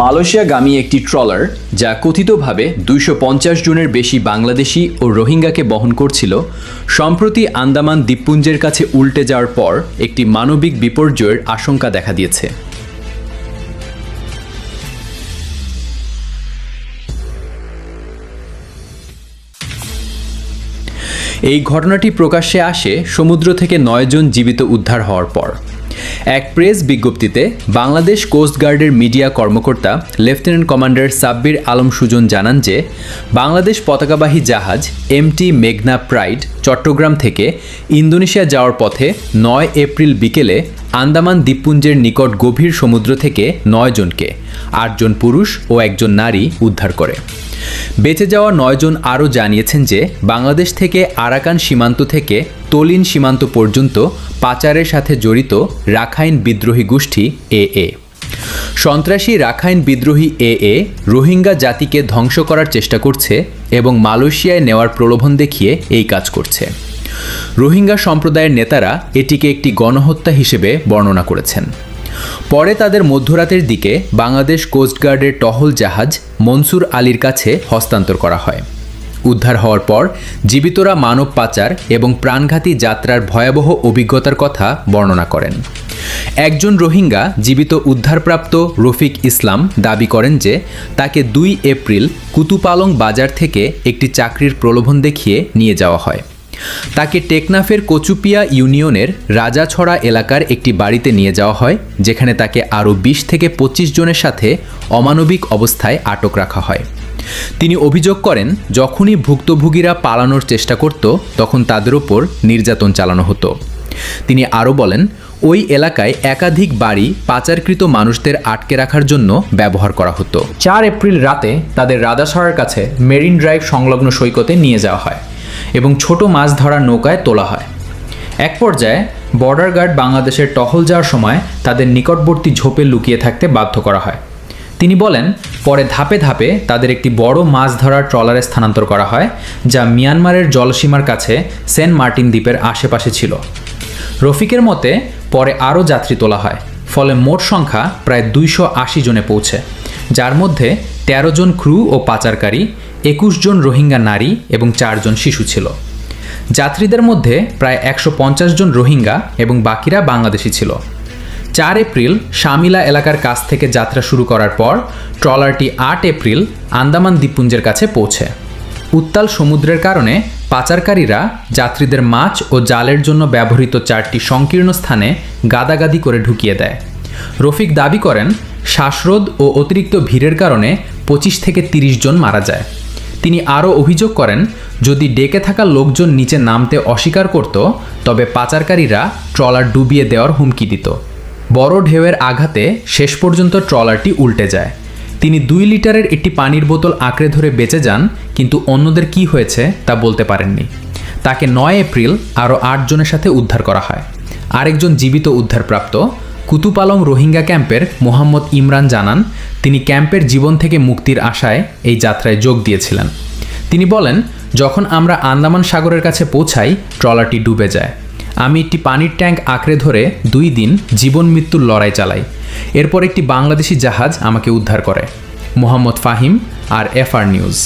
মালয়েশিয়াগামী একটি ট্রলার যা কথিতভাবে ২৫০ জনের বেশি বাংলাদেশি ও রোহিঙ্গাকে বহন করছিল সম্প্রতি আন্দামান দ্বীপপুঞ্জের কাছে উল্টে যাওয়ার পর একটি মানবিক বিপর্যয়ের আশঙ্কা দেখা দিয়েছে। এই ঘটনাটি প্রকাশ্যে আসে সমুদ্র থেকে ৯ জন জীবিত উদ্ধার হওয়ার পর। এক প্রেস বিজ্ঞপ্তিতে বাংলাদেশ কোস্টগার্ডের মিডিয়া কর্মকর্তা লেফটেন্যান্ট কমান্ডার সাব্বির আলম সুজন জানান যে বাংলাদেশ পতাকাবাহী জাহাজ এমটি মেঘনা প্রাইড চট্টগ্রাম থেকে ইন্দোনেশিয়া যাওয়ার পথে ৯ এপ্রিল বিকেলে আন্দামান দ্বীপপুঞ্জের নিকট গভীর সমুদ্র থেকে ৯ জনকে ৮ জন পুরুষ ও ১ জন নারী উদ্ধার করে। বেঁচে যাওয়া ৯ জন আরও জানিয়েছেন যে বাংলাদেশ থেকে আরাকান সীমান্ত থেকে তলিন সীমান্ত পর্যন্ত পাচারের সাথে জড়িত রাখাইন বিদ্রোহী গোষ্ঠী এএ। সন্ত্রাসী রাখাইন বিদ্রোহী এএ রোহিঙ্গা জাতিকে ধ্বংস করার চেষ্টা করছে এবং মালয়েশিয়ায় নেওয়ার প্রলোভন দেখিয়ে এই কাজ করছে। রোহিঙ্গা সম্প্রদায়ের নেতারা এটিকে একটি গণহত্যা হিসেবে বর্ণনা করেছেন। পরে তাদের মধ্যরাতের দিকে বাংলাদেশ কোস্টগার্ডের টহল জাহাজ মনসুর আলীর কাছে হস্তান্তর করা হয়। উদ্ধার হওয়ার পর জীবিতরা মানব পাচার এবং প্রাণঘাতী যাত্রার ভয়াবহ অভিজ্ঞতার কথা বর্ণনা করেন। একজন রোহিঙ্গা জীবিত উদ্ধারপ্রাপ্ত রফিক ইসলাম দাবি করেন যে তাকে ২ এপ্রিল কুতুপালং বাজার থেকে একটি চাকরির প্রলোভন দেখিয়ে নিয়ে যাওয়া হয়। তাকে টেকনাফের কচুপিয়া ইউনিয়নের রাজাছড়া এলাকার একটি বাড়িতে নিয়ে যাওয়া হয়, যেখানে তাকে আরও ২০ থেকে ২৫ জনের সাথে অমানবিক অবস্থায় আটক রাখা হয়। তিনি অভিযোগ করেন যখনই ভুক্তভোগীরা পালানোর চেষ্টা করত তখন তাদের ওপর নির্যাতন চালানো হতো। তিনি আরও বলেন ওই এলাকায় একাধিক বাড়ি পাচারকৃত মানুষদের আটকে রাখার জন্য ব্যবহার করা হতো। ৪ এপ্রিল রাতে তাদের রাজাছড়ার কাছে মেরিন ড্রাইভ সংলগ্ন সৈকতে নিয়ে যাওয়া হয় এবং ছোট মাছ ধরার নৌকায় তোলা হয়। এক পর্যায়ে বর্ডার গার্ড বাংলাদেশের টহল যাওয়ার সময় তাদের নিকটবর্তী ঝোপে লুকিয়ে থাকতে বাধ্য করা হয়। তিনি বলেন পরে ধাপে ধাপে তাদের একটি বড় মাছ ধরার ট্রলারে স্থানান্তর করা হয়, যা মিয়ানমারের জলসীমার কাছে সেন্ট মার্টিন দ্বীপের আশেপাশে ছিল। রফিকের মতে পরে আরও যাত্রী তোলা হয়, ফলে মোট সংখ্যা প্রায় ২৮০ জনে পৌঁছে, যার মধ্যে ১৩ জন ক্রু ও পাচারকারী, ২১ জন রোহিঙ্গা নারী এবং ৪ জন শিশু ছিল। যাত্রীদের মধ্যে প্রায় ১৫০ জন রোহিঙ্গা এবং বাকিরা বাংলাদেশি ছিল। ৪ এপ্রিল শামিলা এলাকার কাছ থেকে যাত্রা শুরু করার পর ট্রলারটি ৮ এপ্রিল আন্দামান দ্বীপপুঞ্জের কাছে পৌঁছে। উত্তাল সমুদ্রের কারণে পাচারকারীরা যাত্রীদের মাছ ও জালের জন্য ব্যবহৃত ৪টি সংকীর্ণ স্থানে গাদাগাদি করে ঢুকিয়ে দেয়। রফিক দাবি করেন শ্বাসরোধ ও অতিরিক্ত ভিড়ের কারণে ২৫ থেকে ৩০ জন মারা যায়। তিনি আরও অভিযোগ করেন যদি ডেকে থাকা লোকজন নিচে নামতে অস্বীকার করত তবে পাচারকারীরা ট্রলার ডুবিয়ে দেওয়ার হুমকি দিত। বড় ঢেউয়ের আঘাতে শেষ পর্যন্ত ট্রলারটি উল্টে যায়। তিনি ২ লিটারের একটি পানির বোতল আঁকড়ে ধরে বেঁচে যান, কিন্তু অন্যদের কি হয়েছে তা বলতে পারেননি। তাকে ৯ এপ্রিল আরও ৮ জনের সাথে উদ্ধার করা হয়। আরেকজন জীবিত উদ্ধারপ্রাপ্ত কুতুপালং রোহিঙ্গা ক্যাম্পের মোহাম্মদ ইমরান জানান তিনি ক্যাম্পের জীবন থেকে মুক্তির আশায় এই যাত্রায় যোগ দিয়েছিলেন। তিনি বলেন যখন আমরা আন্দামান সাগরের কাছে পৌঁছাই ট্রলারটি ডুবে যায়। আমি একটি পানির ট্যাঙ্ক আঁকড়ে ধরে ২ দিন জীবন মৃত্যুর লড়াই চালাই। এরপর একটি বাংলাদেশি জাহাজ আমাকে উদ্ধার করে। মোহাম্মদ ফাহিম, আর এফআর নিউজ।